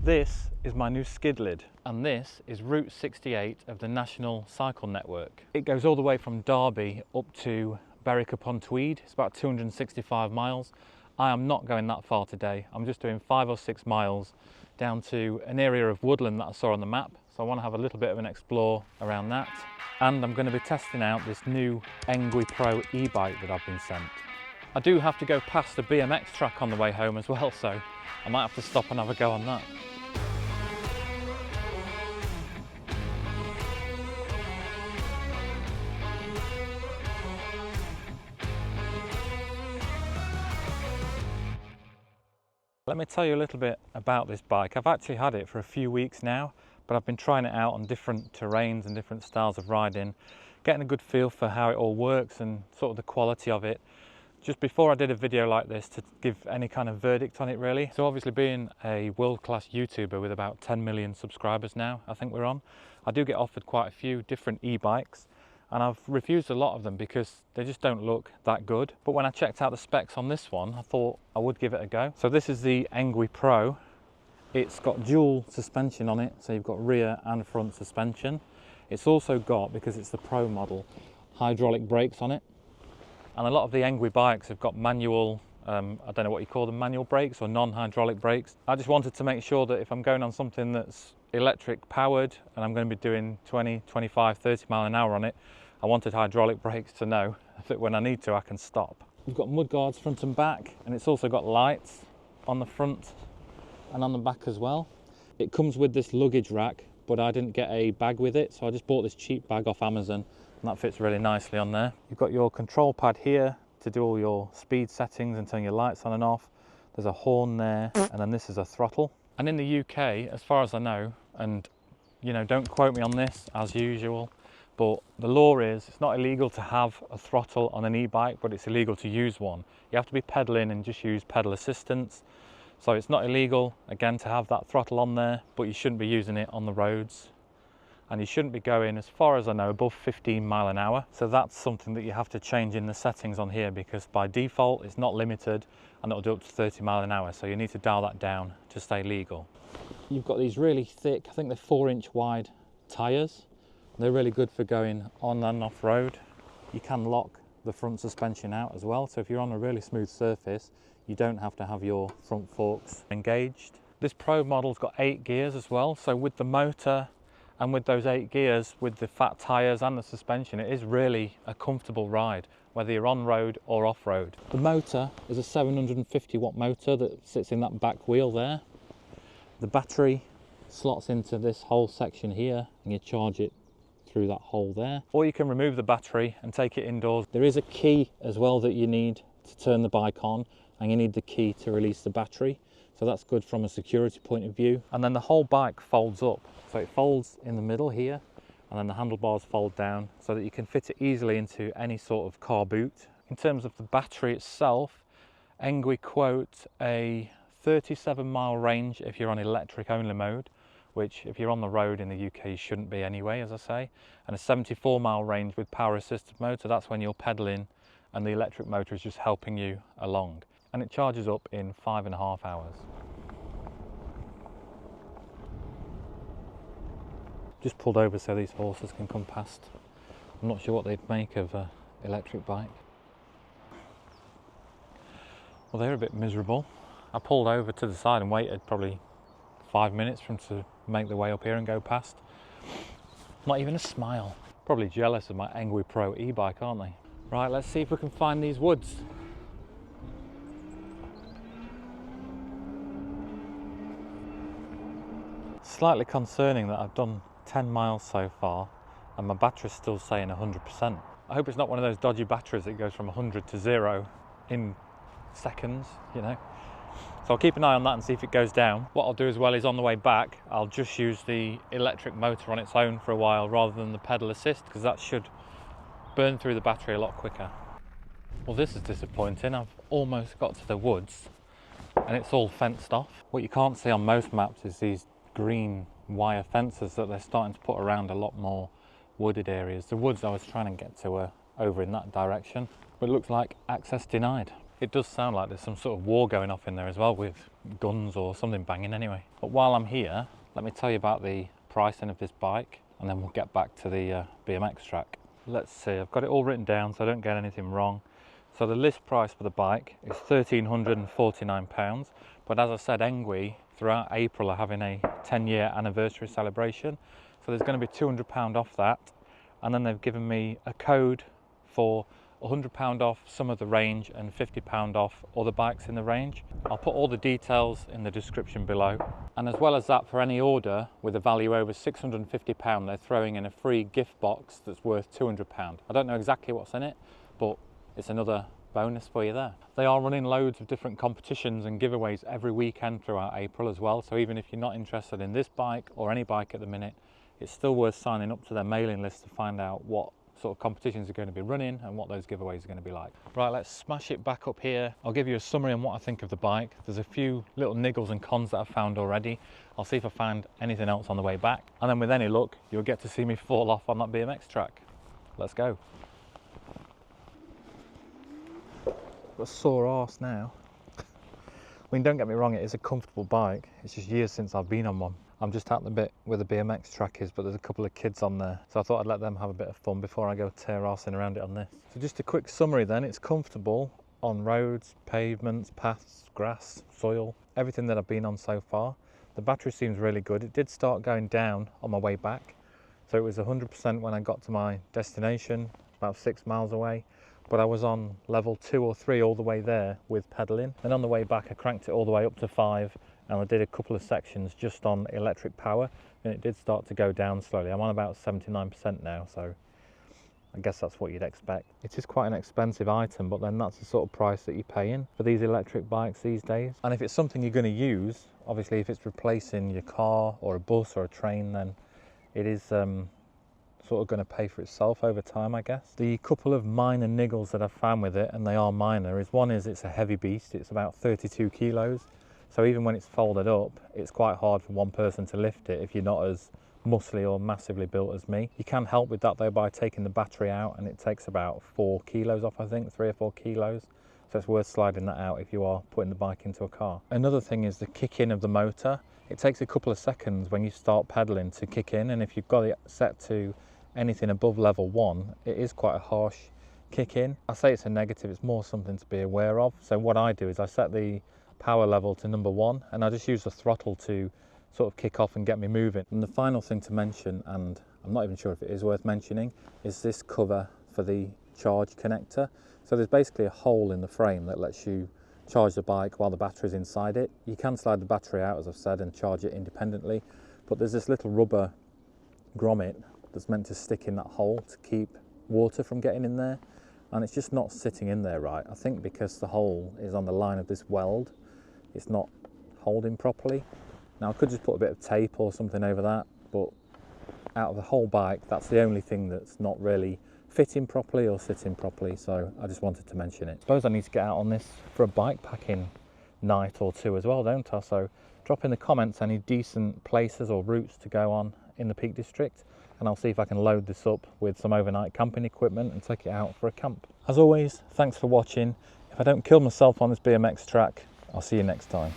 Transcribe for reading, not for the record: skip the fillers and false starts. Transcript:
This is my new skid lid, and this is Route 68 of the National Cycle Network. It goes all the way from Derby up to Berwick-upon-Tweed. It's about 265 miles. I am not going that far today. I'm just doing 5 or 6 miles down to an area of woodland that I saw on the map. So I want to have a little bit of an explore around that. And I'm going to be testing out this new ENGWE Pro e-bike that I've been sent. I do have to go past a BMX track on the way home as well, so I might have to stop and have a go on that. Let me tell you a little bit about this bike. I've actually had it for a few weeks now, but I've been trying it out on different terrains and different styles of riding, getting a good feel for how it all works and sort of the quality of it. Just before I did a video like this to give any kind of verdict on it really. So obviously being a world-class YouTuber with about 10 million subscribers now, I think we're on, I do get offered quite a few different e-bikes, and I've refused a lot of them because they just don't look that good. But when I checked out the specs on this one, I thought I would give it a go. So this is the ENGWE Pro. It's got dual suspension on it, so you've got rear and front suspension. It's also got, because it's the Pro model, hydraulic brakes on it. And a lot of the ENGWE bikes have got manual, I don't know what you call them, manual brakes or non-hydraulic brakes. I just wanted to make sure that if I'm going on something that's electric powered and I'm going to be doing 20, 25, 30 mile an hour on it, I wanted hydraulic brakes to know that when I need to, I can stop. We've got mud guards front and back, and it's also got lights on the front and on the back as well. It comes with this luggage rack, but I didn't get a bag with it, so I just bought this cheap bag off Amazon, and that fits really nicely on there. You've got your control pad here to do all your speed settings and turn your lights on and off. There's a horn there, and then this is a throttle. And in the UK, as far as I know, and you know, don't quote me on this as usual, but the law is it's not illegal to have a throttle on an e-bike, but it's illegal to use one. You have to be pedaling and just use pedal assistance. So it's not illegal, again, to have that throttle on there, but you shouldn't be using it on the roads. And you shouldn't be going, as far as I know, above 15 mile an hour. So that's something that you have to change in the settings on here, because by default it's not limited and it'll do up to 30 mile an hour. So you need to dial that down to stay legal. You've got these really thick, I think they're 4-inch wide tyres. They're really good for going on and off road. You can lock the front suspension out as well. So if you're on a really smooth surface, you don't have to have your front forks engaged. This Pro model's got 8 gears as well. So with the motor and with those 8 gears, with the fat tyres and the suspension, it is really a comfortable ride, whether you're on road or off road. The motor is a 750 watt motor that sits in that back wheel there. The battery slots into this whole section here, and you charge it through that hole there. Or you can remove the battery and take it indoors. There is a key as well that you need to turn the bike on, and you need the key to release the battery. So that's good from a security point of view. And then the whole bike folds up. So it folds in the middle here, and then the handlebars fold down so that you can fit it easily into any sort of car boot. In terms of the battery itself, ENGWE quote a 37 mile range if you're on electric only mode, which if you're on the road in the UK you shouldn't be anyway, as I say, and a 74 mile range with power assisted mode, so that's when you're pedaling and the electric motor is just helping you along. And it charges up in 5.5 hours. Just pulled over so these horses can come past. I'm not sure what they'd make of an electric bike. Well, they're a bit miserable. I pulled over to the side and waited probably 5 minutes for them to make their way up here and go past. Not even a smile. Probably jealous of my ENGWE Pro e-bike, aren't they? Right, let's see if we can find these woods. Slightly concerning that I've done 10 miles so far and my battery's still saying 100%. I hope it's not one of those dodgy batteries that goes from 100 to 0 in seconds, you know. So I'll keep an eye on that and see if it goes down. What I'll do as well is on the way back, I'll just use the electric motor on its own for a while rather than the pedal assist, because that should burn through the battery a lot quicker. Well, this is disappointing. I've almost got to the woods and it's all fenced off. What you can't see on most maps is these green wire fences that they're starting to put around a lot more wooded areas. The woods I was trying to get to were over in that direction, but it looks like access denied. It does sound like there's some sort of war going off in there as well, with guns or something banging anyway. But while I'm here, let me tell you about the pricing of this bike, and then we'll get back to the BMX track. Let's see, I've got it all written down so I don't get anything wrong. So the list price for the bike is £1,349, but as I said, ENGWE throughout April are having a 10-year anniversary celebration, so there's going to be £200 off that, and then they've given me a code for £100 off some of the range and £50 off other bikes in the range. I'll put all the details in the description below. And as well as that, for any order with a value over £650, they're throwing in a free gift box that's worth £200. I don't know exactly what's in it, but it's another bonus for you there. They are running loads of different competitions and giveaways every weekend throughout April as well. So even if you're not interested in this bike or any bike at the minute, it's still worth signing up to their mailing list to find out what sort of competitions are going to be running and what those giveaways are going to be like. Right, let's smash it back up here. I'll give you a summary on what I think of the bike. There's a few little niggles and cons that I've found already. I'll see if I find anything else on the way back. And then with any luck, you'll get to see me fall off on that BMX track. Let's go. Got a sore arse now. I mean, don't get me wrong, it is a comfortable bike. It's just years since I've been on one. I'm just at the bit where the BMX track is, but there's a couple of kids on there, so I thought I'd let them have a bit of fun before I go tear arsing around it on this. So just a quick summary then, it's comfortable on roads, pavements, paths, grass, soil, everything that I've been on so far. The battery seems really good. It did start going down on my way back, so it was 100% when I got to my destination, about 6 miles away, but I was on level 2 or 3 all the way there with pedalling. And on the way back I cranked it all the way up to 5, and I did a couple of sections just on electric power, and it did start to go down slowly. I'm on about 79% now, so I guess that's what you'd expect. It is quite an expensive item, but then that's the sort of price that you're paying for these electric bikes these days. And if it's something you're going to use, obviously if it's replacing your car or a bus or a train, then it is sort of going to pay for itself over time, I guess. The couple of minor niggles that I've found with it, and they are minor, is one is it's a heavy beast. It's about 32 kilos. So even when it's folded up, it's quite hard for one person to lift it if you're not as muscly or massively built as me. You can help with that though by taking the battery out, and it takes about 4 kilos off, I think, 3 or 4 kilos. So it's worth sliding that out if you are putting the bike into a car. Another thing is the kick in of the motor. It takes a couple of seconds when you start pedaling to kick in, and if you've got it set to anything above level 1, it is quite a harsh kick in. I say it's a negative, it's more something to be aware of. So what I do is I set the power level to number 1, and I just use the throttle to sort of kick off and get me moving. And the final thing to mention, and I'm not even sure if it is worth mentioning, is this cover for the charge connector. So there's basically a hole in the frame that lets you charge the bike while the battery's inside it. You can slide the battery out, as I've said, and charge it independently, but there's this little rubber grommet that's meant to stick in that hole to keep water from getting in there, and it's just not sitting in there right. I think because the hole is on the line of this weld, it's not holding properly. Now I could just put a bit of tape or something over that, but out of the whole bike, that's the only thing that's not really fitting properly or sitting properly, so I just wanted to mention it. I suppose I need to get out on this for a bike packing night or two as well, don't I? So drop in the comments any decent places or routes to go on in the Peak District, and I'll see if I can load this up with some overnight camping equipment and take it out for a camp. As always, thanks for watching. If I don't kill myself on this BMX track, I'll see you next time.